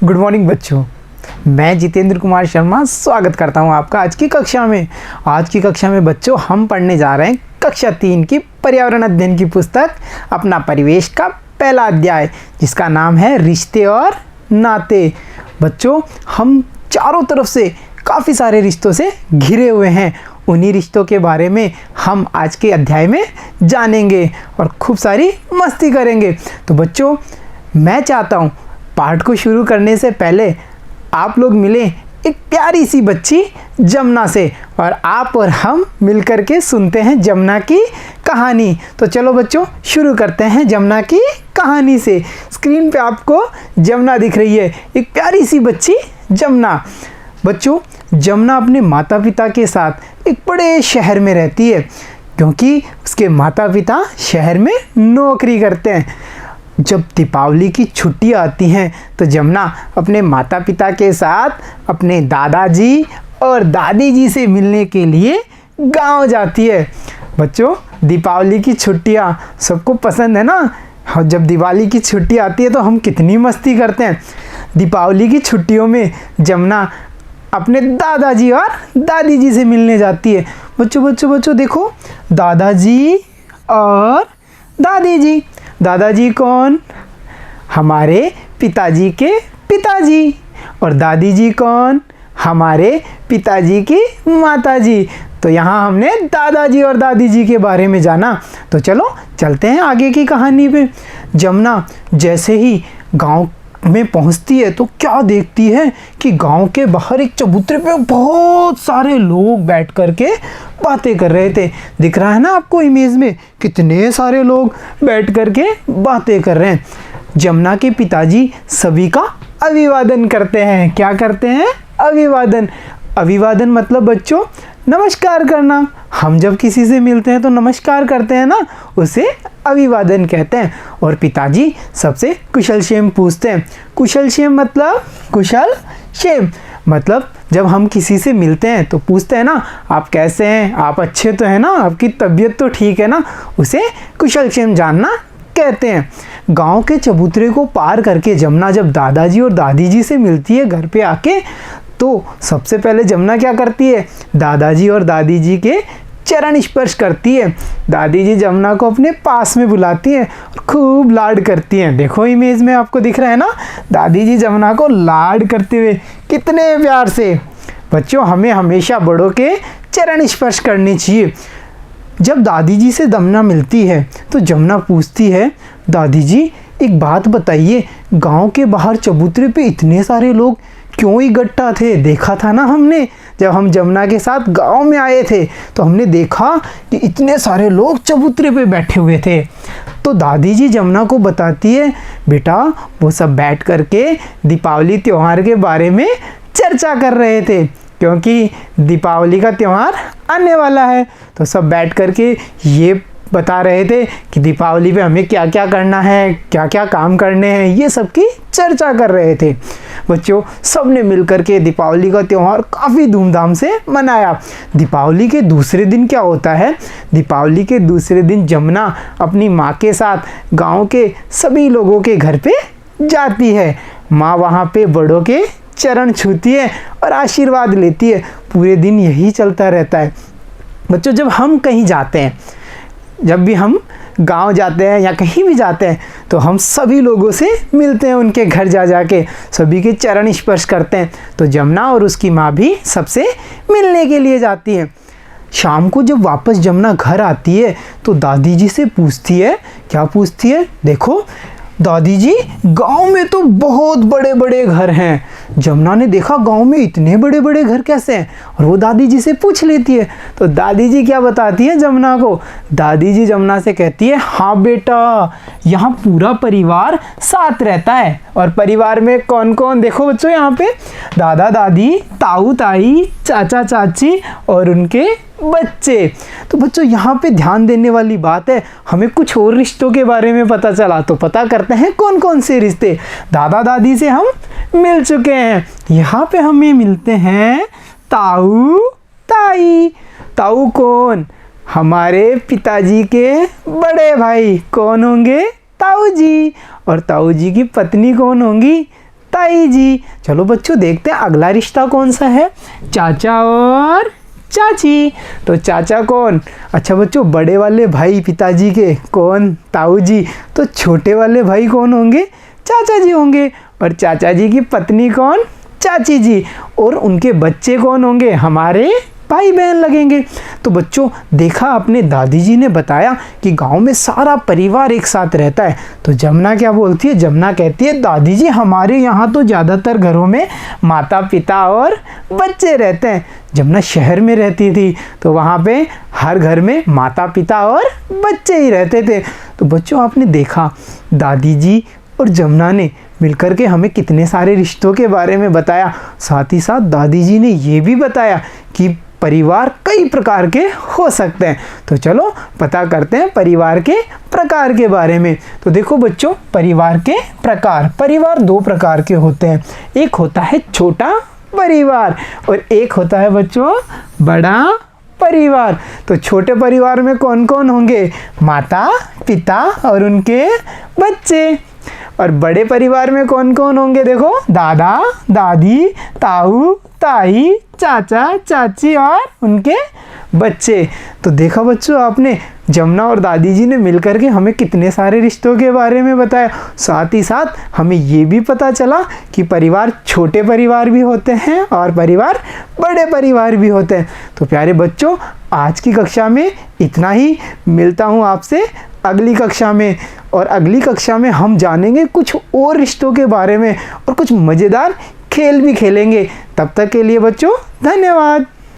Good morning बच्चों, मैं जितेंद्र कुमार शर्मा स्वागत करता हूं आपका आज की कक्षा में। आज की कक्षा में बच्चों हम पढ़ने जा रहे हैं कक्षा 3 की पर्यावरण अध्ययन की पुस्तक अपना परिवेश का पहला अध्याय, जिसका नाम है रिश्ते और नाते। बच्चों, हम चारों तरफ से काफ़ी सारे रिश्तों से घिरे हुए हैं। उन्हीं रिश्तों के बारे में हम आज के अध्याय में जानेंगे और खूब सारी मस्ती करेंगे। तो बच्चों, मैं चाहता हूँ पाठ को शुरू करने से पहले आप लोग मिले एक प्यारी सी बच्ची जमुना से, और आप और हम मिलकर के सुनते हैं जमुना की कहानी। तो चलो बच्चों, शुरू करते हैं जमुना की कहानी से। स्क्रीन पे आपको जमुना दिख रही है, एक प्यारी सी बच्ची जमुना। बच्चों, जमुना अपने माता पिता के साथ एक बड़े शहर में रहती है, क्योंकि उसके माता पिता शहर में नौकरी करते हैं। जब दीपावली की छुट्टियां आती हैं तो जमुना अपने माता पिता के साथ अपने दादाजी और दादी जी से मिलने के लिए गांव जाती है। बच्चों, दीपावली की छुट्टियां सबको पसंद है ना। जब दिवाली की छुट्टी आती है तो हम कितनी मस्ती करते हैं। दीपावली की छुट्टियों में जमुना अपने दादाजी और दादी जी से मिलने जाती है। बच्चों देखो, दादाजी और दादी जी। दादाजी कौन? हमारे पिताजी के पिताजी। और दादी जी कौन? हमारे पिताजी की माताजी। तो यहाँ हमने दादाजी और दादी जी के बारे में जाना। तो चलो चलते हैं आगे की कहानी पे। जमुना जैसे ही गांव में पहुंचती है तो क्या देखती है कि गांव के बाहर एक चबूतरे पे बहुत सारे लोग बैठ कर के बातें कर रहे थे। दिख रहा है ना आपको इमेज में, कितने सारे लोग बैठ कर के बातें कर रहे हैं। जमुना के पिताजी सभी का अभिवादन करते हैं। क्या करते हैं? अभिवादन। अभिवादन मतलब बच्चों नमस्कार करना। हम जब किसी से मिलते हैं तो नमस्कार करते हैं ना, उसे अभिवादन कहते हैं। और पिताजी सबसे कुशल क्षेम पूछते हैं। कुशल क्षेम मतलब कुशल क्षेम मतलब जब हम किसी से मिलते हैं तो पूछते हैं ना, आप कैसे हैं, आप अच्छे तो हैं ना, आपकी तबीयत तो ठीक है ना, उसे कुशल क्षेम जानना कहते हैं। गांव के चबूतरे को पार करके जमुना जब दादाजी और दादी जी से मिलती है घर पे आके, तो सबसे पहले जमुना क्या करती है? दादाजी और दादी जी के चरण स्पर्श करती है। दादी जी जमुना को अपने पास में बुलाती हैं और खूब लाड करती हैं। देखो इमेज में आपको दिख रहा है ना, दादी जी जमुना को लाड करते हुए कितने प्यार से। बच्चों, हमें हमेशा बड़ों के चरण स्पर्श करने चाहिए। जब दादी जी से जमुना मिलती है तो जमुना पूछती है, दादी जी एक बात बताइए, गांव के बाहर चबूतरे पे इतने सारे लोग क्यों इकट्ठा थे? देखा था ना हमने, जब हम जमुना के साथ गांव में आए थे तो हमने देखा कि इतने सारे लोग चबूतरे पे बैठे हुए थे। तो दादी जी जमुना को बताती है, बेटा वो सब बैठ करके दीपावली त्यौहार के बारे में चर्चा कर रहे थे, क्योंकि दीपावली का त्यौहार आने वाला है। तो सब बैठ करके ये बता रहे थे कि दीपावली पे हमें क्या क्या करना है, क्या क्या काम करने हैं, ये सब की चर्चा कर रहे थे। बच्चों, सब ने मिलकर के दीपावली का त्यौहार काफ़ी धूमधाम से मनाया। दीपावली के दूसरे दिन क्या होता है? दीपावली के दूसरे दिन जमुना अपनी माँ के साथ गांव के सभी लोगों के घर पे जाती है। माँ वहाँ पे बड़ों के चरण छूती है और आशीर्वाद लेती है। पूरे दिन यही चलता रहता है। बच्चों, जब हम कहीं जाते हैं, जब भी हम गांव जाते हैं या कहीं भी जाते हैं, तो हम सभी लोगों से मिलते हैं, उनके घर जा के सभी के चरण स्पर्श करते हैं। तो जमुना और उसकी माँ भी सबसे मिलने के लिए जाती है। शाम को जब वापस जमुना घर आती है तो दादी जी से पूछती है, क्या पूछती है? देखो दादी जी, गांव में तो बहुत बड़े बड़े घर हैं। जमुना ने देखा गांव में इतने बड़े बड़े घर कैसे हैं, और वो दादी जी से पूछ लेती है। तो दादी जी क्या बताती है जमुना को? दादी जी जमुना से कहती है, हाँ बेटा, यहाँ पूरा परिवार साथ रहता है। और परिवार में कौन कौन? देखो बच्चों, यहाँ पे दादा दादी, ताऊ ताई, चाचा चाची और उनके बच्चे। तो बच्चों, यहाँ पे ध्यान देने वाली बात है, हमें कुछ और रिश्तों के बारे में पता चला। तो पता करते हैं कौन कौन से रिश्ते। दादा दादी से हम मिल चुके हैं। यहाँ पे हमें मिलते हैं ताऊ ताई। ताऊ कौन? हमारे पिताजी के बड़े भाई। कौन होंगे? ताऊ जी। और ताऊ जी की पत्नी कौन होंगी? ताई जी। चलो बच्चों देखते हैं अगला रिश्ता कौन सा है, चाचा और चाची। तो चाचा कौन, अच्छा बच्चों बड़े वाले भाई पिताजी के, कौन, ताऊ जी। तो छोटे वाले भाई कौन होंगे, चाचा जी होंगे। और चाचा जी की पत्नी कौन, चाची जी। और उनके बच्चे कौन होंगे, हमारे भाई बहन लगेंगे। तो बच्चों देखा आपने, दादी जी ने बताया कि गांव में सारा परिवार एक साथ रहता है। तो जमुना क्या बोलती है, जमुना कहती है दादी जी हमारे यहाँ तो ज़्यादातर घरों में माता पिता और बच्चे रहते हैं। जमुना शहर में रहती थी तो वहाँ पे हर घर में माता पिता और बच्चे ही रहते थे। तो बच्चों आपने देखा दादी जी और जमुना ने मिलकर के हमें कितने सारे रिश्तों के बारे में बताया। साथ ही साथ दादी जी ने ये भी बताया कि परिवार कई प्रकार के हो सकते हैं। तो चलो पता करते हैं परिवार के प्रकार के बारे में। तो देखो बच्चों परिवार के प्रकार, परिवार दो प्रकार के होते हैं। एक होता है छोटा परिवार और एक होता है बच्चों बड़ा परिवार। तो छोटे परिवार में कौन कौन होंगे, माता पिता और उनके बच्चे। और बड़े परिवार में कौन कौन होंगे, देखो दादा दादी, ताऊ ताई, चाचा चाची और उनके बच्चे। तो देखा बच्चों आपने, जमुना और दादी जी ने मिलकर के हमें कितने सारे रिश्तों के बारे में बताया। साथ ही साथ हमें ये भी पता चला कि परिवार छोटे परिवार भी होते हैं और परिवार बड़े परिवार भी होते हैं। तो प्यारे बच्चों आज की कक्षा में इतना ही, मिलता हूँ आपसे अगली कक्षा में। और अगली कक्षा में हम जानेंगे कुछ और रिश्तों के बारे में और कुछ मज़ेदार खेल भी खेलेंगे। तब तक के लिए बच्चों धन्यवाद।